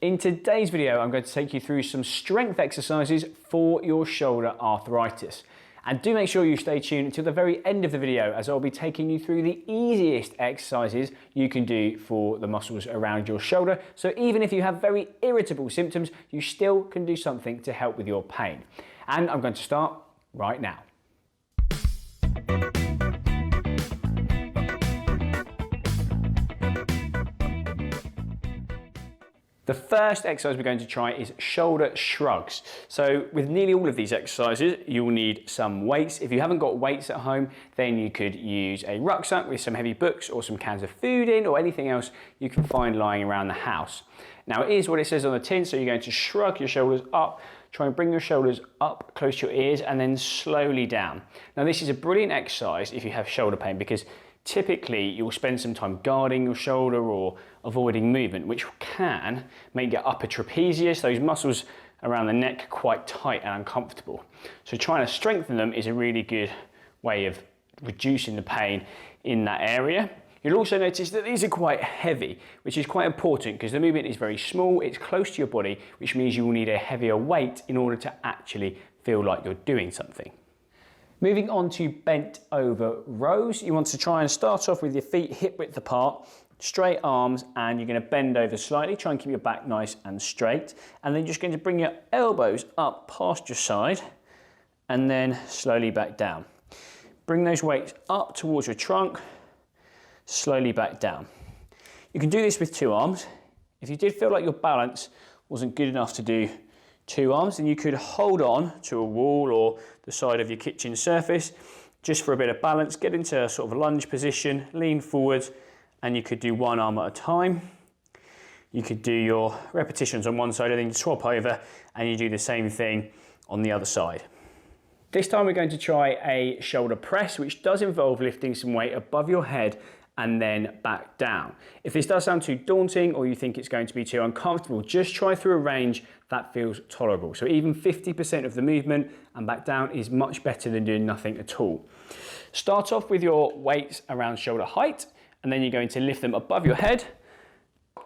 In today's video, I'm going to take you through some strength exercises for your shoulder arthritis. And do make sure you stay tuned until the very end of the video, as I'll be taking you through the easiest exercises you can do for the muscles around your shoulder. So even if you have very irritable symptoms, you still can do something to help with your pain. And I'm going to start right now. The first exercise we're going to try is shoulder shrugs. So with nearly all of these exercises, you'll need some weights. If you haven't got weights at home, then you could use a rucksack with some heavy books or some cans of food in, or anything else you can find lying around the house. Now it is what it says on the tin, so you're going to shrug your shoulders up, try and bring your shoulders up close to your ears and then slowly down. Now this is a brilliant exercise if you have shoulder pain, because typically you'll spend some time guarding your shoulder or avoiding movement, which can make your upper trapezius, those muscles around the neck, quite tight and uncomfortable. So trying to strengthen them is a really good way of reducing the pain in that area. You'll also notice that these are quite heavy, which is quite important because the movement is very small, it's close to your body, which means you will need a heavier weight in order to actually feel like you're doing something. Moving on to bent over rows, you want to try and start off with your feet hip width apart, straight arms, and you're going to bend over slightly, try and keep your back nice and straight, and then you're just going to bring your elbows up past your side and then slowly back down. Bring those weights up towards your trunk, slowly back down. You can do this with two arms. If you did feel like your balance wasn't good enough to do two arms, then you could hold on to a wall or the side of your kitchen surface just for a bit of balance. Get into a sort of lunge position, lean forwards, and you could do one arm at a time. You could do your repetitions on one side and then swap over and you do the same thing on the other side. This time we're going to try a shoulder press, which does involve lifting some weight above your head and then back down. If this does sound too daunting or you think it's going to be too uncomfortable, just try through a range that feels tolerable. So even 50% of the movement and back down is much better than doing nothing at all. Start off with your weights around shoulder height, and then you're going to lift them above your head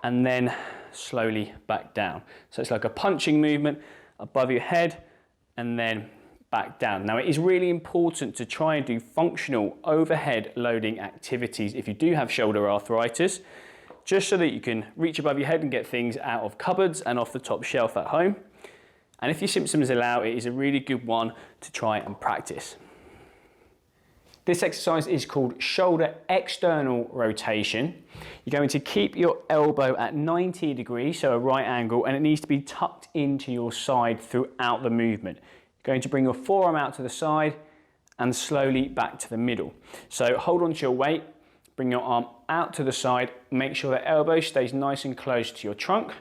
and then slowly back down. So it's like a punching movement above your head and then back down. Now it is really important to try and do functional overhead loading activities if you do have shoulder arthritis, just so that you can reach above your head and get things out of cupboards and off the top shelf at home. And if your symptoms allow, it is a really good one to try and practice. This exercise is called shoulder external rotation. You're going to keep your elbow at 90 degrees, so a right angle, and it needs to be tucked into your side throughout the movement. Going to bring your forearm out to the side and slowly back to the middle. So hold on to your weight, bring your arm out to the side, make sure the elbow stays nice and close to your trunk,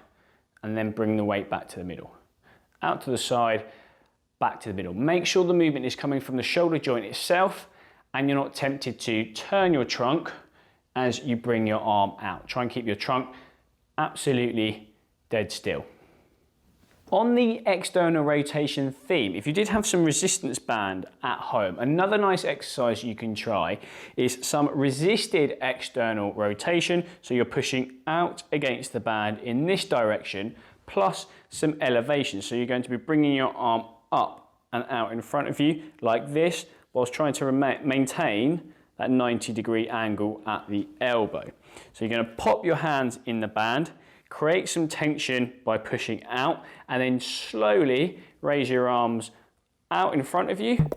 and then bring the weight back to the middle. Out to the side, back to the middle. Make sure the movement is coming from the shoulder joint itself and you're not tempted to turn your trunk as you bring your arm out. Try and keep your trunk absolutely dead still. On the external rotation theme, if you did have some resistance band at home, another nice exercise you can try is some resisted external rotation. So you're pushing out against the band in this direction, plus some elevation. So you're going to be bringing your arm up and out in front of you like this, whilst trying to maintain that 90-degree angle at the elbow. So you're going to pop your hands in the band, create some tension by pushing out, and then slowly raise your arms out in front of you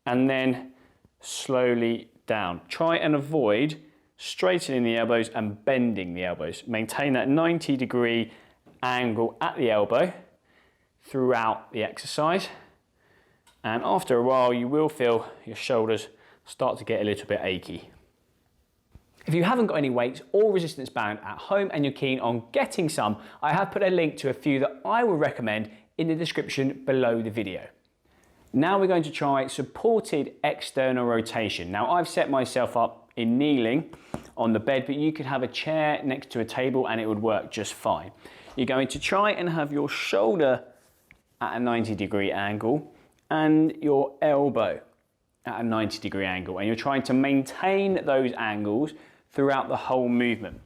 and then slowly down. Try and avoid straightening the elbows and bending the elbows. Maintain that 90-degree angle at the elbow throughout the exercise. And after a while, you will feel your shoulders start to get a little bit achy. If you haven't got any weights or resistance band at home and you're keen on getting some, I have put a link to a few that I will recommend in the description below the video. Now we're going to try supported external rotation. Now I've set myself up in kneeling on the bed, but you could have a chair next to a table and it would work just fine. You're going to try and have your shoulder at a 90-degree angle and your elbow at a 90-degree angle, and you're trying to maintain those angles throughout the whole movement.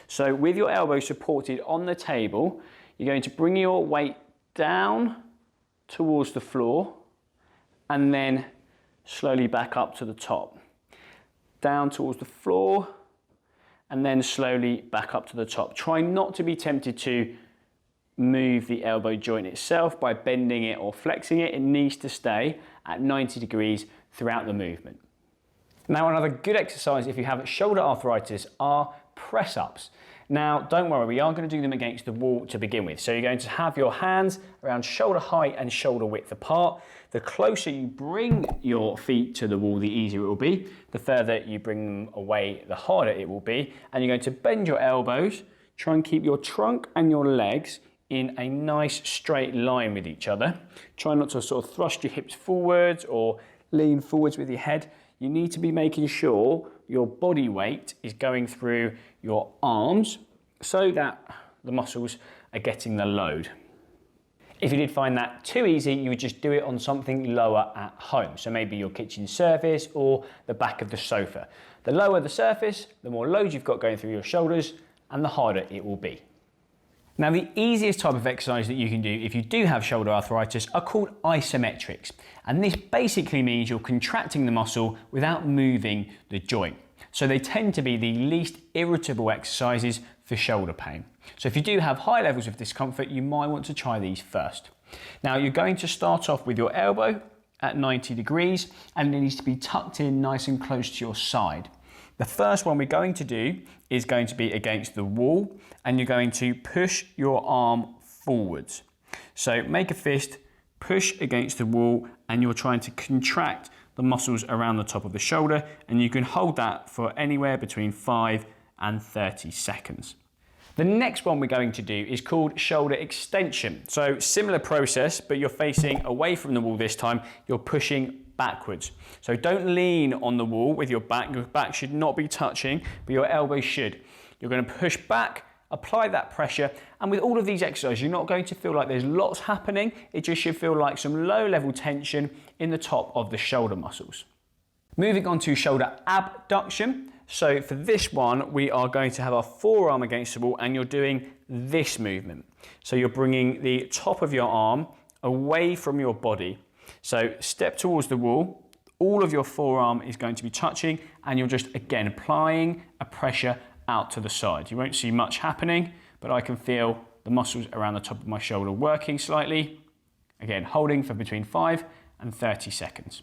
So with your elbow supported on the table, you're going to bring your weight down towards the floor and then slowly back up to the top. Down towards the floor and then slowly back up to the top. Try not to be tempted to move the elbow joint itself by bending it or flexing it. It needs to stay at 90 degrees throughout the movement. Now, another good exercise if you have shoulder arthritis are press-ups. Now, don't worry, we are going to do them against the wall to begin with. So you're going to have your hands around shoulder height and shoulder width apart. The closer you bring your feet to the wall, the easier it will be. The further you bring them away, the harder it will be. And you're going to bend your elbows, try and keep your trunk and your legs in a nice straight line with each other. Try not to sort of thrust your hips forwards or lean forwards with your head. You need to be making sure your body weight is going through your arms so that the muscles are getting the load. If you did find that too easy, you would just do it on something lower at home. So maybe your kitchen surface or the back of the sofa. The lower the surface, the more load you've got going through your shoulders and the harder it will be. Now, the easiest type of exercise that you can do if you do have shoulder arthritis are called isometrics. And this basically means you're contracting the muscle without moving the joint. So they tend to be the least irritable exercises for shoulder pain. So if you do have high levels of discomfort, you might want to try these first. Now, you're going to start off with your elbow at 90 degrees and it needs to be tucked in nice and close to your side. The first one we're going to do is going to be against the wall and you're going to push your arm forwards. So make a fist, push against the wall and you're trying to contract the muscles around the top of the shoulder and you can hold that for anywhere between 5 and 30 seconds. The next one we're going to do is called shoulder extension. So similar process, but you're facing away from the wall this time, you're pushing backwards. So don't lean on the wall with your back should not be touching, but your elbow should. You're going to push back, apply that pressure, and with all of these exercises, you're not going to feel like there's lots happening, it just should feel like some low level tension in the top of the shoulder muscles. Moving on to shoulder abduction. So for this one, we are going to have our forearm against the wall and you're doing this movement. So you're bringing the top of your arm away from your body. So step towards the wall, all of your forearm is going to be touching and you're just again applying a pressure out to the side. You won't see much happening, but I can feel the muscles around the top of my shoulder working slightly. Again, holding for between 5 and 30 seconds.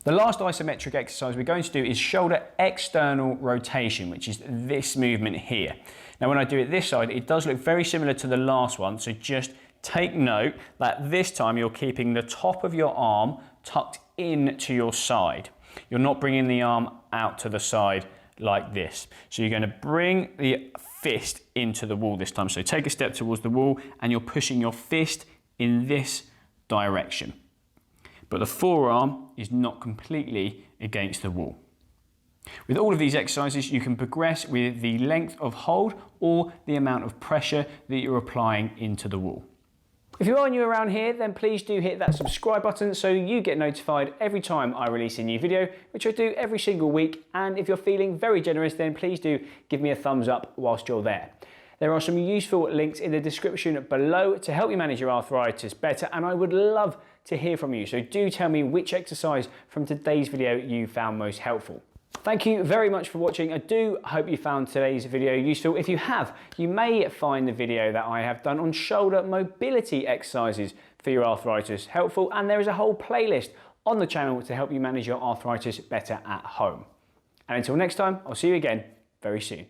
The last isometric exercise we're going to do is shoulder external rotation, which is this movement here. Now, when I do it this side, it does look very similar to the last one, so just take note that this time you're keeping the top of your arm tucked in to your side. You're not bringing the arm out to the side like this. So you're going to bring the fist into the wall this time. So take a step towards the wall and you're pushing your fist in this direction. But the forearm is not completely against the wall. With all of these exercises, you can progress with the length of hold or the amount of pressure that you're applying into the wall. If you are new around here, then please do hit that subscribe button so you get notified every time I release a new video, which I do every single week. And if you're feeling very generous, then please do give me a thumbs up whilst you're there. There are some useful links in the description below to help you manage your arthritis better, and I would love to hear from you. So do tell me which exercise from today's video you found most helpful. Thank you very much for watching. I do hope you found today's video useful. If you have, you may find the video that I have done on shoulder mobility exercises for your arthritis helpful, and there is a whole playlist on the channel to help you manage your arthritis better at home. And until next time, I'll see you again very soon.